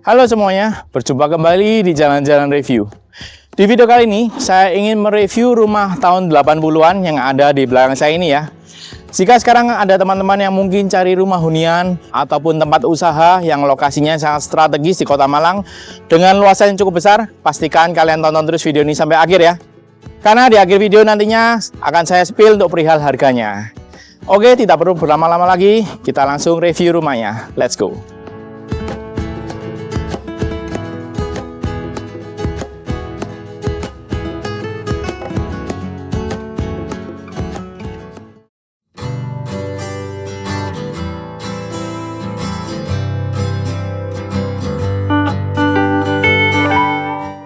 Halo semuanya, berjumpa kembali di Jalan-Jalan Review. Di video kali ini, saya ingin mereview rumah tahun 80-an yang ada di belakang saya ini ya. Jika sekarang ada teman-teman yang mungkin cari rumah hunian ataupun tempat usaha yang lokasinya sangat strategis di Kota Malang dengan luasan yang cukup besar, pastikan kalian tonton terus video ini sampai akhir ya. Karena di akhir video nantinya akan saya spill untuk perihal harganya. Oke, tidak perlu berlama-lama lagi, kita langsung review rumahnya. Let's go!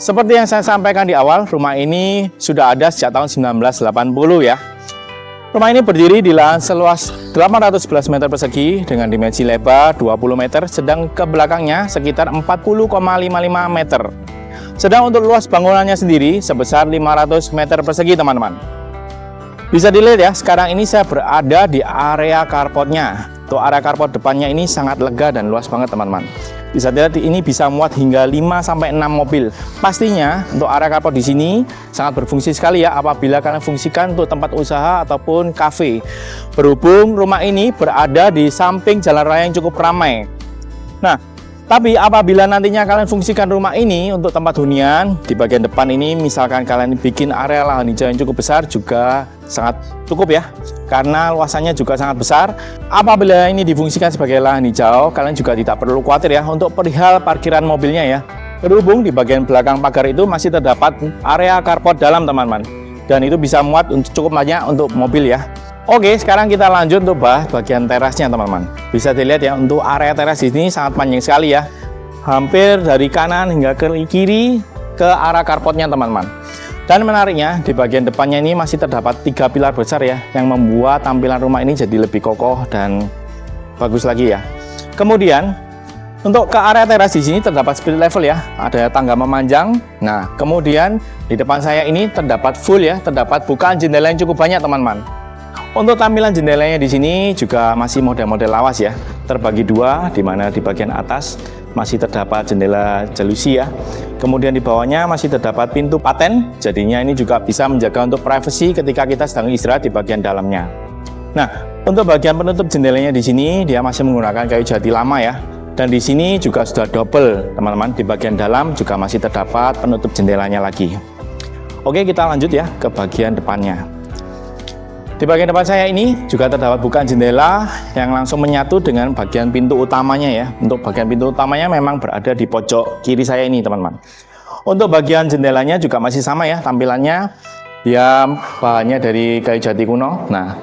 Seperti yang saya sampaikan di awal, rumah ini sudah ada sejak tahun 1980 ya. Rumah ini berdiri di lahan seluas 811 meter persegi dengan dimensi lebar 20 meter, sedang ke belakangnya sekitar 40,55 meter. Sedang untuk luas bangunannya sendiri sebesar 500 meter persegi teman-teman. Bisa dilihat ya, sekarang ini saya berada di area carportnya. Untuk area carport depannya ini sangat lega dan luas banget teman-teman. Bisa dilihat ini bisa muat hingga 5-6 mobil. Pastinya untuk area carport di sini sangat berfungsi sekali ya apabila kalian fungsikan untuk tempat usaha ataupun kafe. Berhubung rumah ini berada di samping jalan raya yang cukup ramai. Nah, tapi apabila nantinya kalian fungsikan rumah ini untuk tempat hunian, di bagian depan ini misalkan kalian bikin area lahan hijau yang cukup besar juga sangat cukup ya, karena luasannya juga sangat besar. Apabila ini difungsikan sebagai lahan hijau, kalian juga tidak perlu khawatir ya untuk perihal parkiran mobilnya ya. Berhubung di bagian belakang pagar itu masih terdapat area carport dalam teman-teman, dan itu bisa muat cukup banyak untuk mobil ya. Oke, sekarang kita lanjut untuk bahas bagian terasnya teman-teman. Bisa dilihat ya, untuk area teras di sini sangat panjang sekali ya. Hampir dari kanan hingga ke kiri ke arah carportnya teman-teman. Dan menariknya, di bagian depannya ini masih terdapat 3 pilar besar ya, yang membuat tampilan rumah ini jadi lebih kokoh dan bagus lagi ya. Kemudian, untuk ke area teras di sini terdapat split level ya, ada tangga memanjang. Nah, kemudian di depan saya ini terdapat full ya, terdapat bukaan jendela yang cukup banyak teman-teman. Untuk tampilan jendelanya di sini juga masih model-model lawas ya, terbagi dua, di mana di bagian atas masih terdapat jendela jelusi ya. Kemudian di bawahnya masih terdapat pintu paten, jadinya ini juga bisa menjaga untuk privasi ketika kita sedang istirahat di bagian dalamnya. Nah, untuk bagian penutup jendelanya di sini dia masih menggunakan kayu jati lama ya. Dan di sini juga sudah double teman-teman, di bagian dalam juga masih terdapat penutup jendelanya lagi. Oke, kita lanjut ya ke bagian depannya. Di bagian depan saya ini juga terdapat bukaan jendela yang langsung menyatu dengan bagian pintu utamanya ya. Untuk bagian pintu utamanya memang berada di pojok kiri saya ini teman-teman. Untuk bagian jendelanya juga masih sama ya tampilannya. Dia bahannya dari kayu jati kuno. Nah,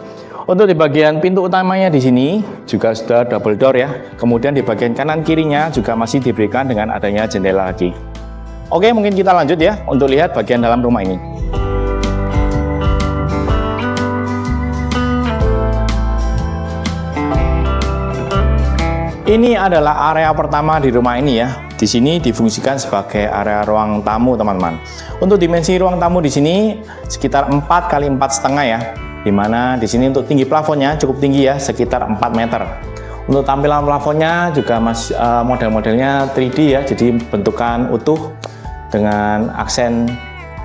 untuk di bagian pintu utamanya di sini juga sudah double door ya. Kemudian di bagian kanan kirinya juga masih diberikan dengan adanya jendela lagi. Oke, mungkin kita lanjut ya untuk lihat bagian dalam rumah ini. Ini adalah area pertama di rumah ini ya. Di sini difungsikan sebagai area ruang tamu teman-teman. Untuk dimensi ruang tamu di sini sekitar 4 x 4,5 ya. Dimana di sini untuk tinggi plafonnya cukup tinggi ya, sekitar 4 meter. Untuk tampilan plafonnya juga masih model-modelnya 3D ya, jadi bentukan utuh dengan aksen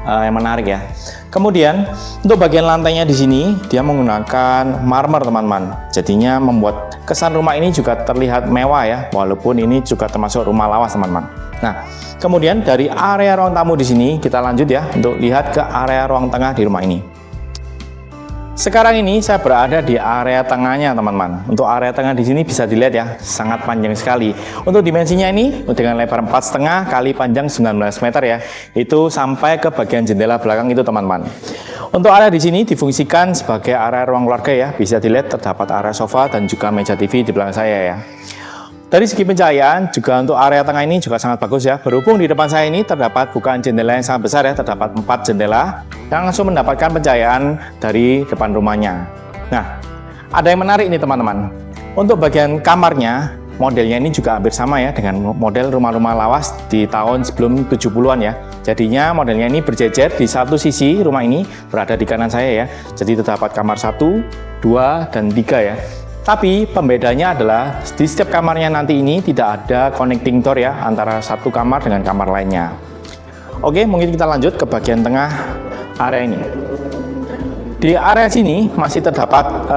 yang menarik ya. Kemudian untuk bagian lantainya di sini dia menggunakan marmer teman-teman. Jadinya membuat kesan rumah ini juga terlihat mewah ya, walaupun ini juga termasuk rumah lawas teman-teman. Nah, kemudian dari area ruang tamu di sini kita lanjut ya untuk lihat ke area ruang tengah di rumah ini. Sekarang ini saya berada di area tengahnya teman-teman. Untuk area tengah di sini bisa dilihat ya, sangat panjang sekali. Untuk dimensinya ini dengan lebar 4,5 kali panjang 19 meter ya. Itu sampai ke bagian jendela belakang itu teman-teman. Untuk area di sini difungsikan sebagai area ruang keluarga ya. Bisa dilihat terdapat area sofa dan juga meja TV di belakang saya ya. Dari segi pencahayaan juga untuk area tengah ini juga sangat bagus ya. Berhubung di depan saya ini terdapat bukaan jendela yang sangat besar ya, terdapat 4 jendela yang langsung mendapatkan pencahayaan dari depan rumahnya. Nah, ada yang menarik ini teman-teman. Untuk bagian kamarnya, modelnya ini juga hampir sama ya dengan model rumah-rumah lawas di tahun sebelum 70-an ya. Jadinya modelnya ini berjejer di satu sisi rumah ini berada di kanan saya ya. Jadi terdapat kamar 1, 2, dan 3 ya. Tapi pembedanya adalah di setiap kamarnya nanti ini tidak ada connecting door ya antara satu kamar dengan kamar lainnya. Oke, mungkin kita lanjut ke bagian tengah area ini. Di area sini masih terdapat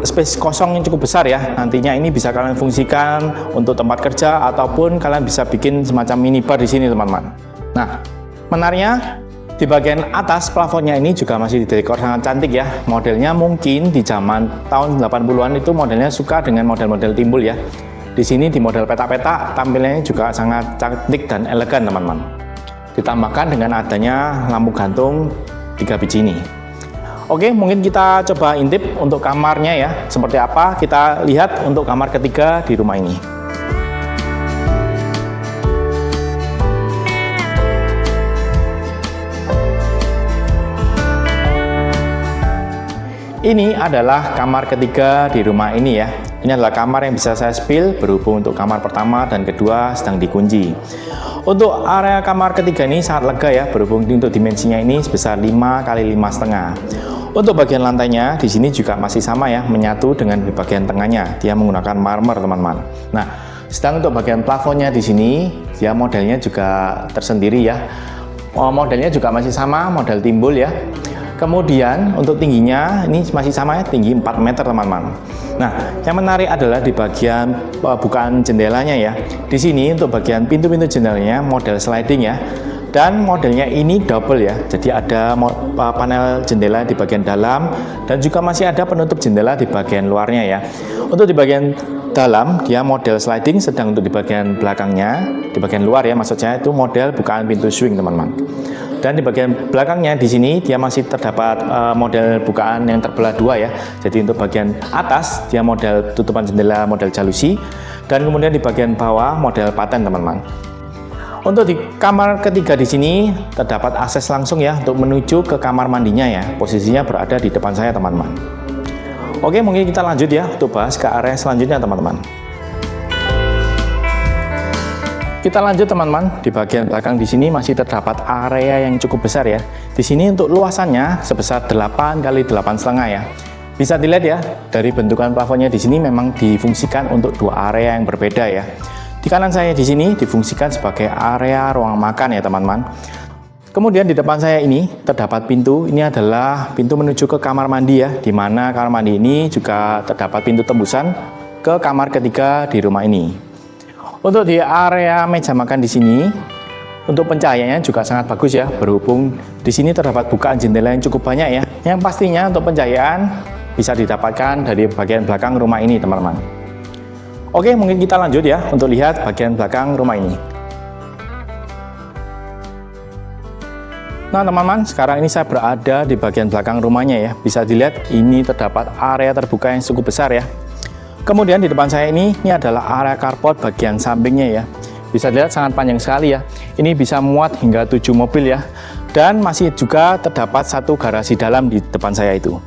space kosong yang cukup besar ya. Nantinya ini bisa kalian fungsikan untuk tempat kerja ataupun kalian bisa bikin semacam minibar di sini, teman-teman. Nah, menariknya di bagian atas plafonnya ini juga masih didekor sangat cantik ya. Modelnya mungkin di zaman tahun 80-an itu modelnya suka dengan model-model timbul ya. Di sini di model petak-petak tampilannya juga sangat cantik dan elegan, teman-teman. Ditambahkan dengan adanya lampu gantung 3 biji ini. Oke, mungkin kita coba intip untuk kamarnya ya. Seperti apa kita lihat untuk kamar ketiga di rumah ini. Ini adalah kamar ketiga di rumah ini ya. Ini adalah kamar yang bisa saya spill berhubung untuk kamar pertama dan kedua sedang dikunci. Untuk area kamar ketiga ini sangat lega ya, berhubung untuk dimensinya ini sebesar 5 kali 5,5. Untuk bagian lantainya di sini juga masih sama ya, menyatu dengan di bagian tengahnya. Dia menggunakan marmer, teman-teman. Nah, sedang untuk bagian plafonnya di sini dia modelnya juga tersendiri ya. Modelnya juga masih sama, model timbul ya. Kemudian untuk tingginya ini masih sama ya, tinggi 4 meter, teman-teman. Nah, yang menarik adalah di bagian bukaan jendelanya ya. Di sini untuk bagian pintu-pintu jendelanya model sliding ya. Dan modelnya ini double ya. Jadi ada panel jendela di bagian dalam dan juga masih ada penutup jendela di bagian luarnya ya. Untuk di bagian dalam dia model sliding, sedang untuk di bagian belakangnya, di bagian luar ya maksud saya, itu model bukaan pintu swing, teman-teman. Dan di bagian belakangnya di sini dia masih terdapat model bukaan yang terbelah dua ya. Jadi untuk bagian atas dia model tutupan jendela model jalusi, dan kemudian di bagian bawah model paten, teman-teman. Untuk di kamar ketiga di sini terdapat akses langsung ya untuk menuju ke kamar mandinya ya. Posisinya berada di depan saya, teman-teman. Oke, mungkin kita lanjut ya untuk bahas ke area selanjutnya, teman-teman. Kita lanjut, teman-teman. Di bagian belakang di sini masih terdapat area yang cukup besar ya. Di sini untuk luasannya sebesar 8 kali 8,5 ya. Bisa dilihat ya, dari bentukan plafonnya di sini memang difungsikan untuk dua area yang berbeda ya. Di kanan saya di sini difungsikan sebagai area ruang makan ya, teman-teman. Kemudian di depan saya ini terdapat pintu. Ini adalah pintu menuju ke kamar mandi ya, di mana kamar mandi ini juga terdapat pintu tembusan ke kamar ketiga di rumah ini. Untuk di area meja makan di sini, untuk pencahayaannya juga sangat bagus ya, berhubung di sini terdapat bukaan jendela yang cukup banyak ya. Yang pastinya untuk pencahayaan bisa didapatkan dari bagian belakang rumah ini, teman-teman. Oke, mungkin kita lanjut ya untuk lihat bagian belakang rumah ini. Nah, teman-teman, sekarang ini saya berada di bagian belakang rumahnya ya. Bisa dilihat ini terdapat area terbuka yang cukup besar ya. Kemudian di depan saya ini adalah area carport bagian sampingnya ya. Bisa dilihat sangat panjang sekali ya. Ini bisa muat hingga 7 mobil ya. Dan masih juga terdapat satu garasi dalam di depan saya itu.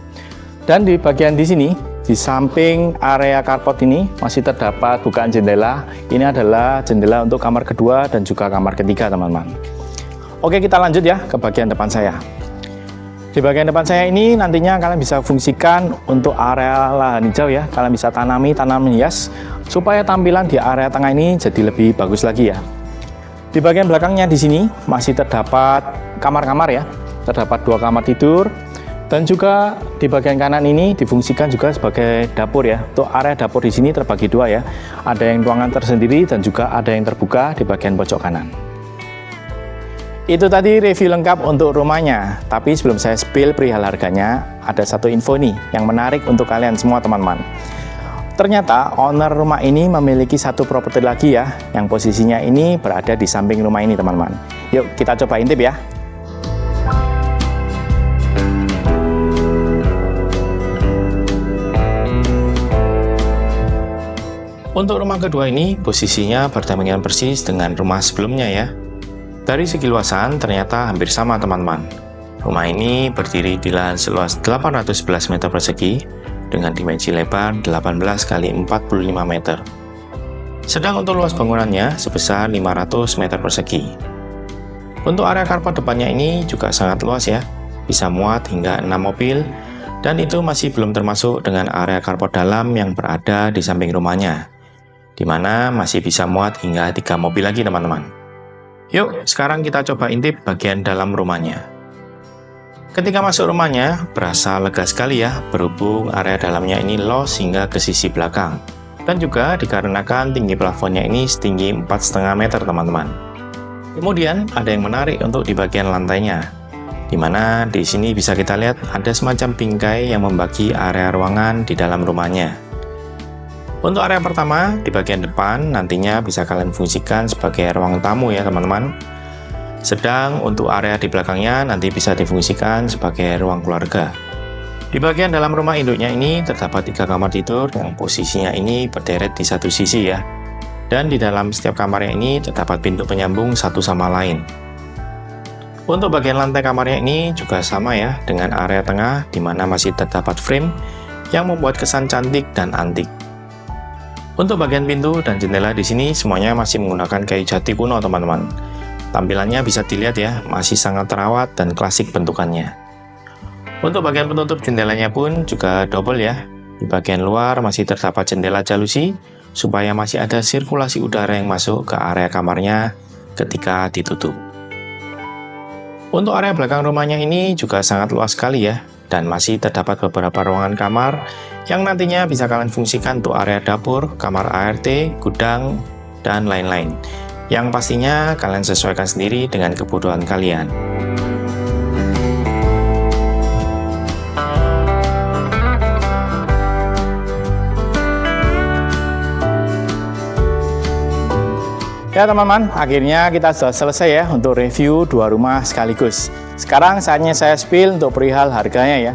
Dan di bagian di sini, di samping area carport ini masih terdapat bukaan jendela. Ini adalah jendela untuk kamar kedua dan juga kamar ketiga, teman-teman. Oke, kita lanjut ya ke bagian depan saya. Di bagian depan saya ini nantinya kalian bisa fungsikan untuk area lahan hijau ya. Kalian bisa tanami tanaman hias supaya tampilan di area tengah ini jadi lebih bagus lagi ya. Di bagian belakangnya di sini masih terdapat kamar-kamar ya. Terdapat 2 kamar tidur dan juga di bagian kanan ini difungsikan juga sebagai dapur ya. Untuk area dapur di sini terbagi 2 ya. Ada yang ruangan tersendiri dan juga ada yang terbuka di bagian pojok kanan. Itu tadi review lengkap untuk rumahnya. Tapi sebelum saya spill perihal harganya, ada satu info nih yang menarik untuk kalian semua, teman-teman. Ternyata owner rumah ini memiliki satu properti lagi ya, yang posisinya ini berada di samping rumah ini, teman-teman. Yuk kita coba intip ya. Untuk rumah kedua ini posisinya berdampingan persis dengan rumah sebelumnya ya. Dari segi luasan ternyata hampir sama, teman-teman. Rumah ini berdiri di lahan seluas 811 meter persegi dengan dimensi lebar 18 kali 45 meter. Sedang untuk luas bangunannya sebesar 500 meter persegi. Untuk area carport depannya ini juga sangat luas ya. Bisa muat hingga 6 mobil Dan itu masih belum termasuk dengan area carport dalam yang berada di samping rumahnya, di mana masih bisa muat hingga 3 mobil lagi teman-teman. Yuk, sekarang kita coba intip bagian dalam rumahnya. Ketika masuk rumahnya, berasa lega sekali ya, berhubung area dalamnya ini los hingga ke sisi belakang. Dan juga dikarenakan tinggi plafonnya ini setinggi 4,5 meter teman-teman. Kemudian ada yang menarik untuk di bagian lantainya, di mana di sini bisa kita lihat ada semacam bingkai yang membagi area ruangan di dalam rumahnya. Untuk area pertama di bagian depan nantinya bisa kalian fungsikan sebagai ruang tamu ya teman-teman. Sedang untuk area di belakangnya nanti bisa difungsikan sebagai ruang keluarga. Di bagian dalam rumah induknya ini terdapat 3 kamar tidur yang posisinya ini berderet di satu sisi ya. Dan di dalam setiap kamarnya ini terdapat pintu penyambung satu sama lain. Untuk bagian lantai kamarnya ini juga sama ya, dengan area tengah di mana masih terdapat frame yang membuat kesan cantik dan antik. Untuk bagian pintu dan jendela di sini semuanya masih menggunakan kayu jati kuno teman-teman. Tampilannya bisa dilihat ya, masih sangat terawat dan klasik bentukannya. Untuk bagian penutup jendelanya pun juga double ya. Di bagian luar masih terdapat jendela jalusi supaya masih ada sirkulasi udara yang masuk ke area kamarnya ketika ditutup. Untuk area belakang rumahnya ini juga sangat luas sekali ya, dan masih terdapat beberapa ruangan kamar yang nantinya bisa kalian fungsikan untuk area dapur, kamar ART, gudang, dan lain-lain. Yang pastinya kalian sesuaikan sendiri dengan kebutuhan kalian. Ya teman-teman, akhirnya kita sudah selesai ya untuk review 2 rumah sekaligus. Sekarang saatnya saya spill untuk perihal harganya ya.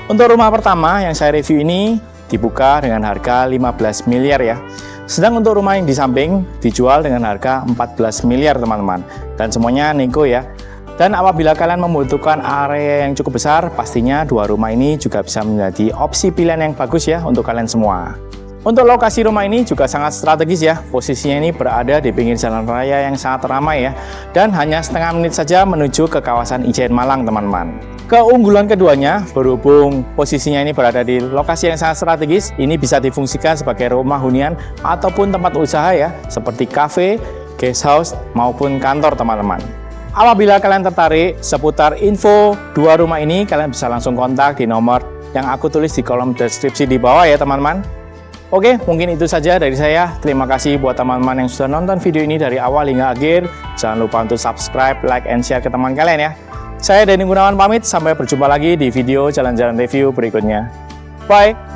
Untuk rumah pertama yang saya review ini dibuka dengan harga 15 miliar ya. Sedang untuk rumah yang di samping dijual dengan harga 14 miliar teman-teman. Dan semuanya nego ya. Dan apabila kalian membutuhkan area yang cukup besar, pastinya 2 rumah ini juga bisa menjadi opsi pilihan yang bagus ya untuk kalian semua. Untuk lokasi rumah ini juga sangat strategis ya, posisinya ini berada di pinggir jalan raya yang sangat ramai ya, dan hanya setengah menit saja menuju ke kawasan Ijen Malang teman-teman. Keunggulan keduanya, berhubung posisinya ini berada di lokasi yang sangat strategis, ini bisa difungsikan sebagai rumah hunian ataupun tempat usaha ya, seperti cafe, guest house, maupun kantor teman-teman. Apabila kalian tertarik seputar info 2 rumah ini, kalian bisa langsung kontak di nomor yang aku tulis di kolom deskripsi di bawah ya teman-teman. Oke, mungkin itu saja dari saya. Terima kasih buat teman-teman yang sudah nonton video ini dari awal hingga akhir. Jangan lupa untuk subscribe, like, and share ke teman kalian ya. Saya Denny Gunawan pamit, sampai berjumpa lagi di video jalan-jalan review berikutnya. Bye!